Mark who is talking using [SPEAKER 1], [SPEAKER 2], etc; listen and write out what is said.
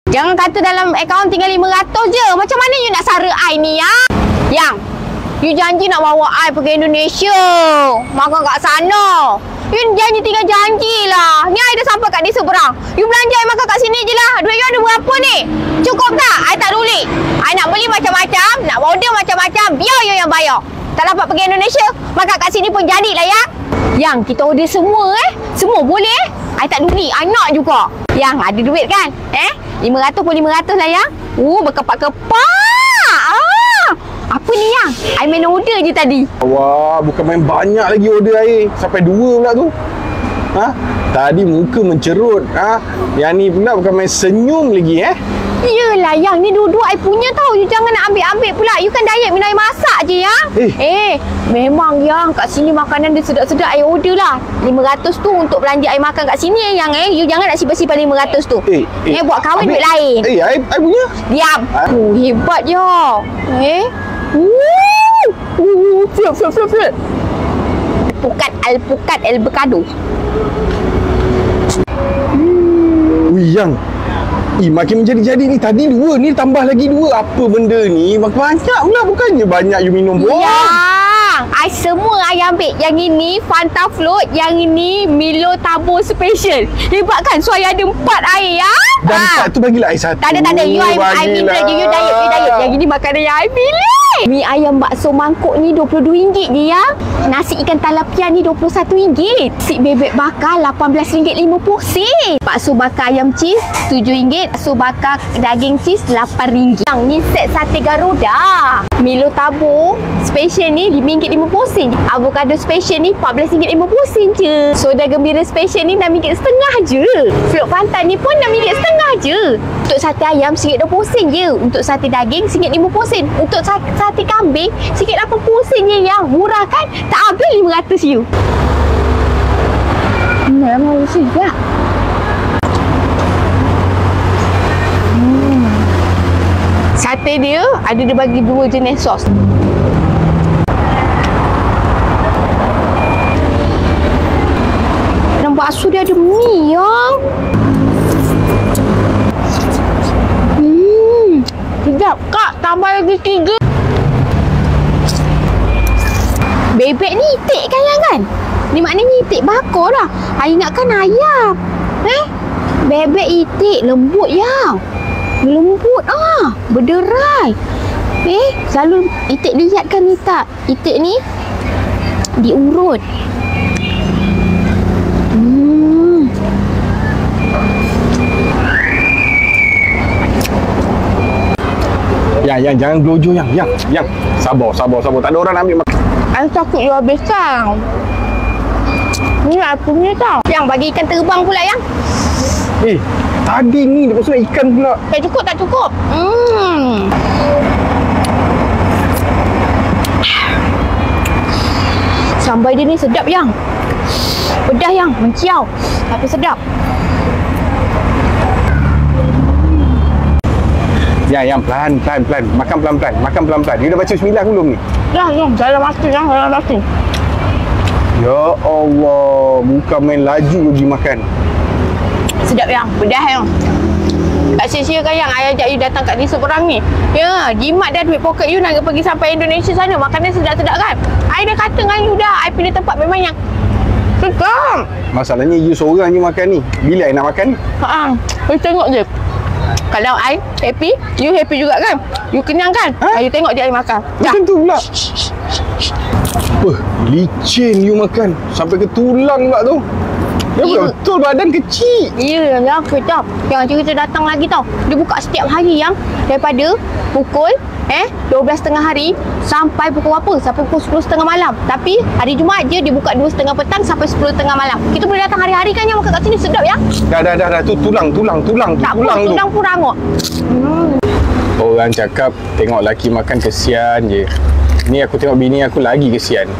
[SPEAKER 1] Jangan kata dalam akaun tinggal 500 je. Macam mana you nak sara I ni, ya? Yang, you janji nak bawa I pergi Indonesia. Makan kat sana. You janji tinggal janji lah. Ni I dah sampai kat di seberang. You belanja I makan kat sini je lah. Duit you ada berapa ni? Cukup tak? I tak peduli. I nak beli macam-macam, nak order macam-macam, biar you yang bayar. Tak dapat pergi Indonesia, makan kat sini pun jadilah, ya? Yang, kita order semua Semua boleh I tak peduli, I nak juga. Yang, ada duit kan? 500 pun 500 lah, yang. Berkepak-kepak. Apa ni, yang? I main order je tadi.
[SPEAKER 2] Wah, bukan main banyak lagi order air. Sampai 2 pula tu. Tadi muka mencerut. Yang ni pula bukan main senyum lagi,
[SPEAKER 1] Yelah, yang ni dua-dua I punya tau. You jangan nak ambil-ambil pula. You kan diet minum air masak je, yang. Memang, yang. Kat sini makanan dia sedap-sedap. I order lah. 500 tu untuk belanja I makan kat sini, yang. You jangan nak simpan-simpan 500 tu. Buat kahwin duit lain.
[SPEAKER 2] I punya.
[SPEAKER 1] Diam. Hebat je. Flip. Alpukat avocado.
[SPEAKER 2] Yang. Makin menjadi-jadi ni. Tadi 2 ni tambah lagi 2. Apa benda ni? Makin banyak pula. Bukannya banyak you minum buah.
[SPEAKER 1] Yang, I semua I ambil. Yang ini Fanta Float. Yang ini Milo Tabur Special. Hebat kan? So I ada 4 air, ya.
[SPEAKER 2] Dan 4 tu bagilah I 1.
[SPEAKER 1] Tak ada. You minta je. You diet. Yang ini makanan yang I pilih. Mi ayam bakso mangkuk ni RM22 je, ya. Nasi ikan talapia ni RM21. Nasi bebek bakar RM18.50. Bakso bakar ayam cheese RM7. Bakso bakar daging cheese RM8. Yang ni set sate Garuda. Milo tabur special ni RM5.50. Avocado special ni RM14.50 je. Soda gembira special ni RM6.50 je. Float Fanta ni pun RM6.50 je. Untuk sate ayam RM1.20 je. Untuk sate daging RM1.50. Untuk sate kambing RM1.80 je, yang. Murah kan? Tak habis RM500 you. Memang sedap. Sate dia ada dia bagi 2 jenis sos. Dan bakso dia ada mie, yang. Sedap. Kak, tambah lagi 3. Bebek ni itik kan, yang kan? Ni maknanya itik bakar lah. I ingatkan ayam. Bebek itik lembut, yang. Lembut berderai. Selalu itik lihat kan ni tak? Itik ni diurut.
[SPEAKER 2] Yang jangan gelojoh, yang. Sabar. Tak ada orang nak ambil makan.
[SPEAKER 1] I takut you habiskan. Ni I punya tau. Yang bagi ikan terbang pula, yang.
[SPEAKER 2] Tadi ni lepas tu ikan pula.
[SPEAKER 1] Tak cukup. Sambal dia ni sedap, yang. Pedas, yang. Menciau. Tapi sedap.
[SPEAKER 2] Yang pelan. Makan pelan-pelan. You dah baca bismillah belum ni?
[SPEAKER 1] Yang. Dalam hati.
[SPEAKER 2] Ya Allah. Bukan main laju lagi makan.
[SPEAKER 1] Sedap, yang. Pedas, yang. Tak sia-sia kan, yang. I ajak you datang kat ni seberang ni. Ya, jimat dah duit poket you nak pergi sampai Indonesia sana. Makanan sedap-sedap kan? I dah kata dengan you dah. I pilih tempat memang yang sedap.
[SPEAKER 2] Masalahnya you seorang je makan ni. Bila I nak makan ni?
[SPEAKER 1] You tengok je. Kalau I happy, you happy juga kan? You kenyang kan? You tengok dia I makan.
[SPEAKER 2] Macam tu pula. Licin you makan. Sampai ke tulang pula tu. Ya, betul badan kecil.
[SPEAKER 1] Ya, yang kejap. Yang cerita datang lagi tau. Dia buka setiap hari, yang. Daripada pukul 12.30 hari sampai pukul berapa? Sampai pukul 10.30 malam. Tapi hari Jumaat je dia buka 2.30 petang sampai 10.30 malam. Kita boleh datang hari-hari kan, yang makan kat sini sedap, ya.
[SPEAKER 2] Dah. Tu tulang tu.
[SPEAKER 1] Tak pun, tulang pun rangup.
[SPEAKER 2] Orang cakap tengok laki makan kesian je. Ni aku tengok bini aku lagi kesian.